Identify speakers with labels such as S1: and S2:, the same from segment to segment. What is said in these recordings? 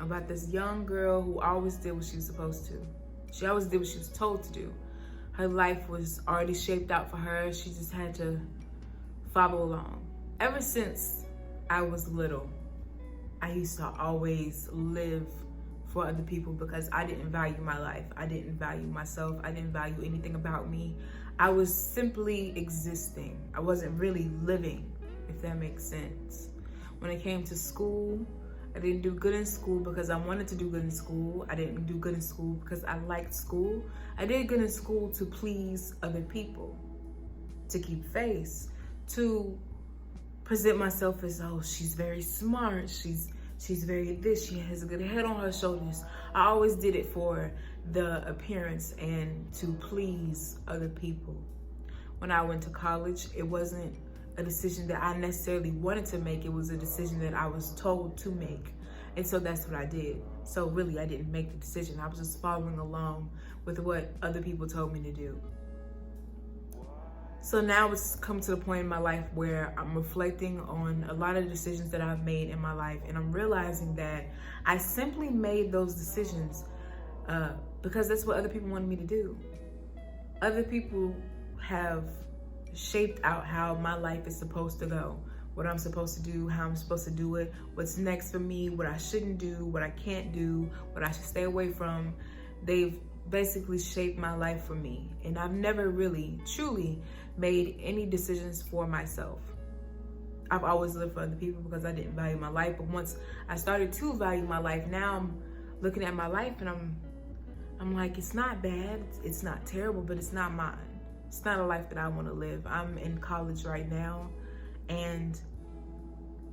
S1: about this young girl who always did what she was supposed to. She always did what she was told to do. Her life was already shaped out for her. She just had to follow along. Ever since I was little, I used to always live for other people because I didn't value my life. I didn't value myself. I didn't value anything about me. I was simply existing. I wasn't really living, if that makes sense. When it came to school, I didn't do good in school because I wanted to do good in school. I didn't do good in school because I liked school. I did good in school to please other people, to keep face, to present myself as, oh, she's very smart. She's very this. She has a good head on her shoulders. I always did it for the appearance and to please other people. When I went to college, it wasn't a decision that I necessarily wanted to make. It was a decision that I was told to make. And so that's what I did. So really, I didn't make the decision. I was just following along with what other people told me to do. So now it's come to the point in my life where I'm reflecting on a lot of decisions that I've made in my life. And I'm realizing that I simply made those decisions because that's what other people wanted me to do. Other people have shaped out how my life is supposed to go, what I'm supposed to do, how I'm supposed to do it, what's next for me, what I shouldn't do, what I can't do, what I should stay away from. They've basically shaped my life for me. And I've never really, truly made any decisions for myself. I've always lived for other people because I didn't value my life. But once I started to value my life, now I'm looking at my life and I'm like, it's not bad, it's not terrible, but it's not mine. It's not a life that I want to live. I'm in college right now, and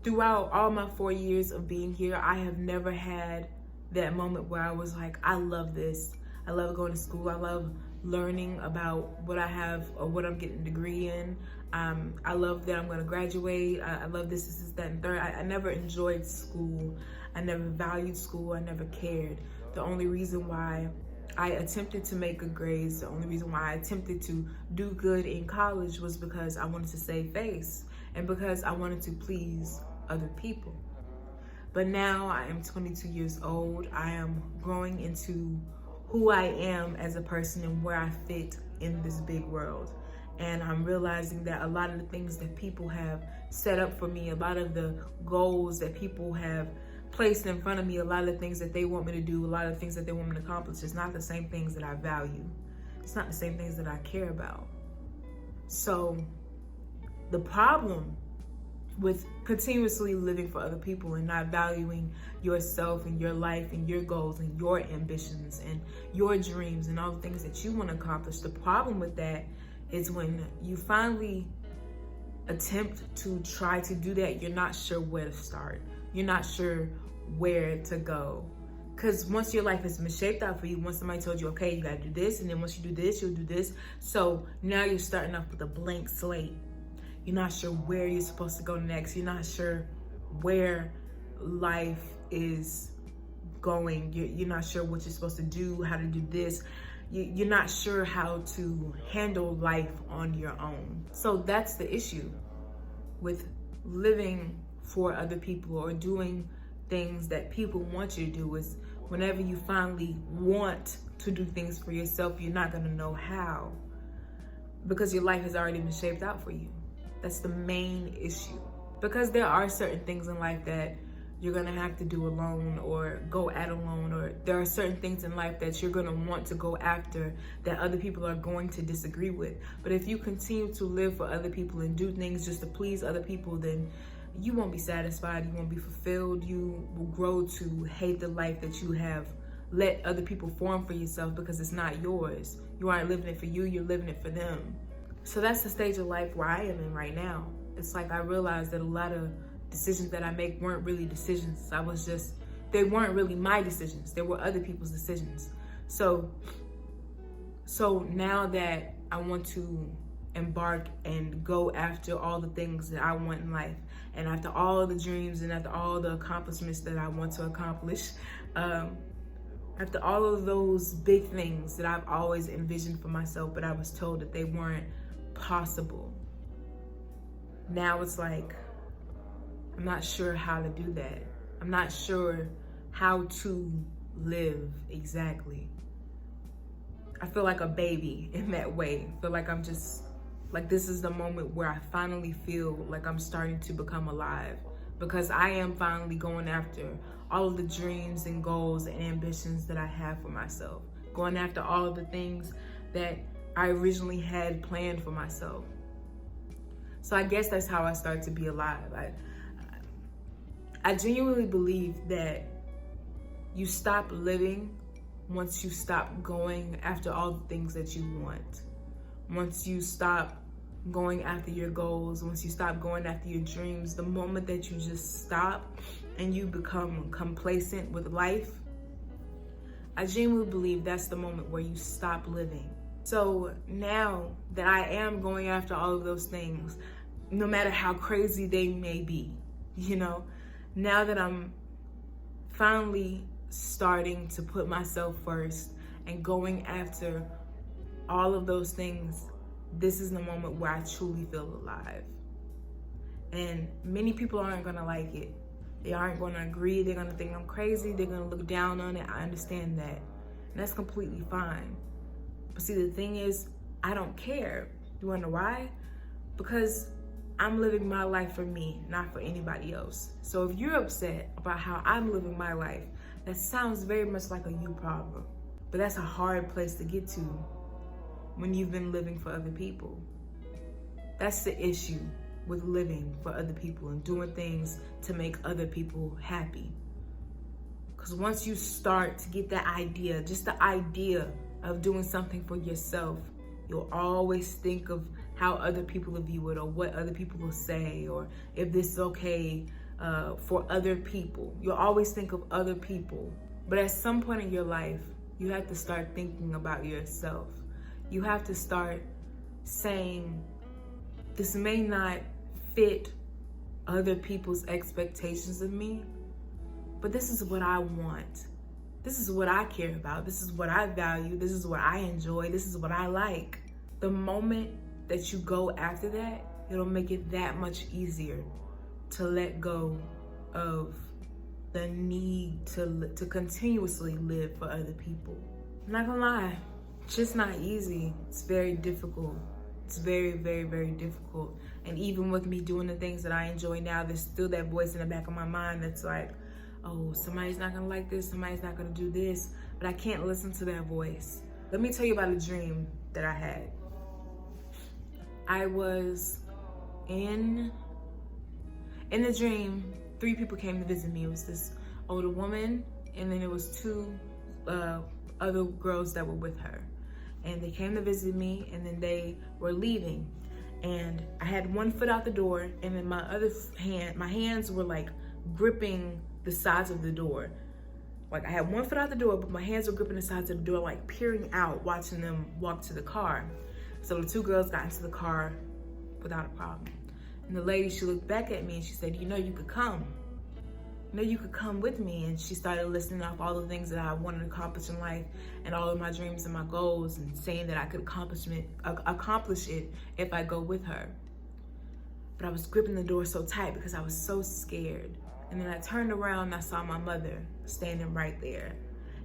S1: throughout all my 4 years of being here, I have never had that moment where I was like, I love this. I love going to school. I love learning about what I have or what I'm getting a degree in. I love that I'm going to graduate. I love this, that, and third. I never enjoyed school. I never valued school. I never cared. The only reason why I attempted to make good grades, the only reason why I attempted to do good in college was because I wanted to save face and because I wanted to please other people. But now I am 22 years old. I am growing into who I am as a person and where I fit in this big world. And I'm realizing that a lot of the things that people have set up for me, a lot of the goals that people have placed in front of me, a lot of the things that they want me to do, a lot of the things that they want me to accomplish, it's not the same things that I value. It's not the same things that I care about. So the problem with continuously living for other people and not valuing yourself and your life and your goals and your ambitions and your dreams and all the things that you want to accomplish, the problem with that is when you finally attempt to try to do that, you're not sure where to start. You're not sure where to go. Because once your life has been shaped out for you, once somebody told you, okay, you got to do this, and then once you do this, you'll do this. So now you're starting off with a blank slate. You're not sure where you're supposed to go next. You're not sure where life is going. You're not sure what you're supposed to do, how to do this. You're not sure how to handle life on your own. So that's the issue with living for other people or doing things that people want you to do. Is whenever you finally want to do things for yourself, you're not going to know how because your life has already been shaped out for you. That's the main issue. Because there are certain things in life that you're going to have to do alone or go at alone, or there are certain things in life that you're going to want to go after that other people are going to disagree with. But if you continue to live for other people and do things just to please other people, then you won't be satisfied, you won't be fulfilled, you will grow to hate the life that you have let other people form for yourself because it's not yours. You aren't living it for you, you're living it for them. So that's the stage of life where I am in right now. It's like I realized that a lot of decisions that I make weren't really decisions. They weren't really my decisions. They were other people's decisions. So now that I want to embark and go after all the things that I want in life, and after all the dreams and after all the accomplishments that I want to accomplish, after all of those big things that I've always envisioned for myself, but I was told that they weren't possible. Now it's like, I'm not sure how to do that. I'm not sure how to live exactly. I feel like a baby in that way. I feel like I'm just, like this is the moment where I finally feel like I'm starting to become alive, because I am finally going after all of the dreams and goals and ambitions that I have for myself. Going after all of the things that I originally had planned for myself. So I guess that's how I start to be alive. I genuinely believe that you stop living once you stop going after all the things that you want. Once you stop going after your goals, once you stop going after your dreams, the moment that you just stop and you become complacent with life, I genuinely believe that's the moment where you stop living. So now that I am going after all of those things, no matter how crazy they may be, now that I'm finally starting to put myself first and going after all of those things, this is the moment where I truly feel alive. And many people aren't gonna like it. They aren't gonna agree. They're gonna think I'm crazy. They're gonna look down on it. I understand that. And that's completely fine. But see, the thing is, I don't care. You wanna know why? Because I'm living my life for me, not for anybody else. So if you're upset about how I'm living my life, that sounds very much like a you problem. But that's a hard place to get to when you've been living for other people. That's the issue with living for other people and doing things to make other people happy. Because once you start to get that idea, just the idea of doing something for yourself, you'll always think of how other people will view it, or what other people will say, or if this is okay for other people. You'll always think of other people. But at some point in your life, you have to start thinking about yourself. You have to start saying, this may not fit other people's expectations of me, but this is what I want. This is what I care about. This is what I value. This is what I enjoy. This is what I like. The moment that you go after that, it'll make it that much easier to let go of the need to continuously live for other people. I'm not gonna lie, it's just not easy. It's very difficult. It's very, very, very difficult. And even with me doing the things that I enjoy now, there's still that voice in the back of my mind that's like, oh, somebody's not gonna like this, somebody's not gonna do this, but I can't listen to that voice. Let me tell you about a dream that I had. I was in the dream, 3 people came to visit me. It was this older woman, and then it was 2 other girls that were with her. And they came to visit me, and then they were leaving. And I had one foot out the door, and then my other hand, my hands were like gripping the sides of the door. Like I had one foot out the door, but my hands were gripping the sides of the door, like peering out, watching them walk to the car. So the 2 girls got into the car without a problem. And the lady, she looked back at me and she said, you could come. You could come with me. And she started listing off all the things that I wanted to accomplish in life and all of my dreams and my goals, and saying that I could accomplish it if I go with her. But I was gripping the door so tight because I was so scared. And then I turned around and I saw my mother standing right there.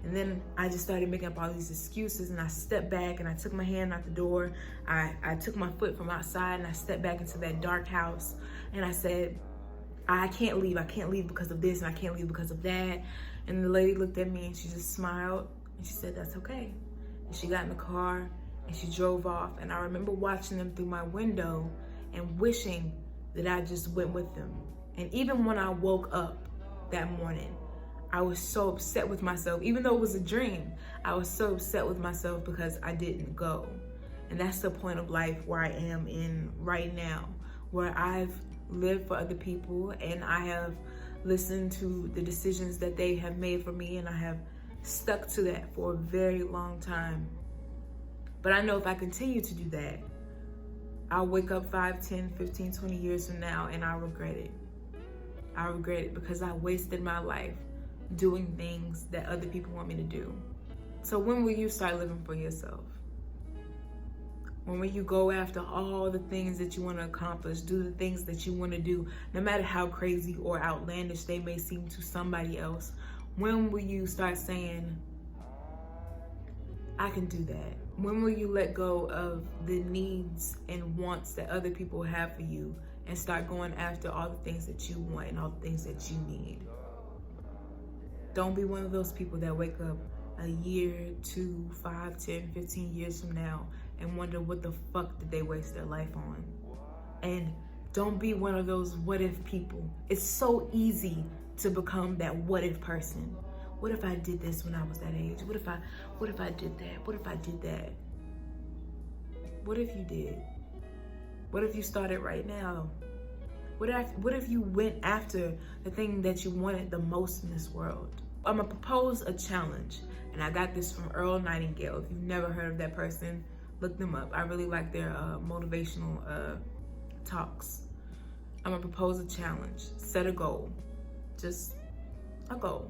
S1: And then I just started making up all these excuses, and I stepped back and I took my hand out the door. I took my foot from outside and I stepped back into that dark house, and I said, I can't leave. I can't leave because of this, and I can't leave because of that. And the lady looked at me and she just smiled and she said, that's okay. And she got in the car and she drove off. And I remember watching them through my window and wishing that I just went with them. And even when I woke up that morning, I was so upset with myself. Even though it was a dream, I was so upset with myself because I didn't go. And that's the point of life where I am in right now, where I've lived for other people and I have listened to the decisions that they have made for me, and I have stuck to that for a very long time. But I know if I continue to do that, I'll wake up 5, 10, 15, 20 years from now and I'll regret it. I'll regret it because I wasted my life doing things that other people want me to do. So when will you start living for yourself? When will you go after all the things that you want to accomplish, do the things that you want to do, no matter how crazy or outlandish they may seem to somebody else? When will you start saying, I can do that? When will you let go of the needs and wants that other people have for you and start going after all the things that you want and all the things that you need? Don't be one of those people that wake up a year, 2, 5, 10, 15 years from now and wonder what the fuck did they waste their life on. And don't be one of those what if people. It's so easy to become that what if person. What if I did this when I was that age? What if I did that? What if I did that? What if you did? What if you started right now? What if you went after the thing that you wanted the most in this world? I'm gonna propose a challenge, and I got this from Earl Nightingale. If you've never heard of that person, look them up. I really like their motivational talks. I'm gonna propose a challenge. Set a goal. Just a goal.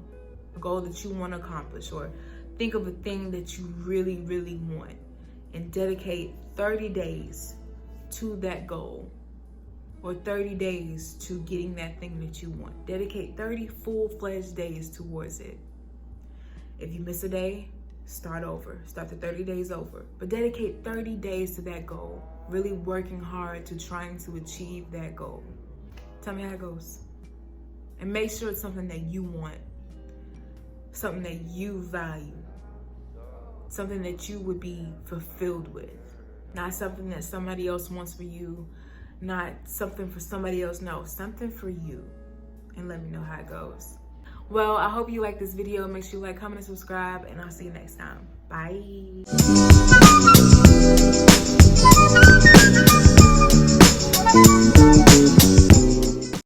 S1: A goal that you want to accomplish, or think of a thing that you really, really want and dedicate 30 days to that goal, or 30 days to getting that thing that you want. Dedicate 30 full-fledged days towards it. If you miss a day, start over. Start the 30 days over. But dedicate 30 days to that goal, really working hard to trying to achieve that goal. Tell me how it goes. And make sure it's something that you want, something that you value, something that you would be fulfilled with, not something that somebody else wants for you, not something for somebody else. No, something for you. And let me know how it goes. Well, I hope you like this video. Make sure you like, comment, and subscribe, and I'll see you next time. Bye.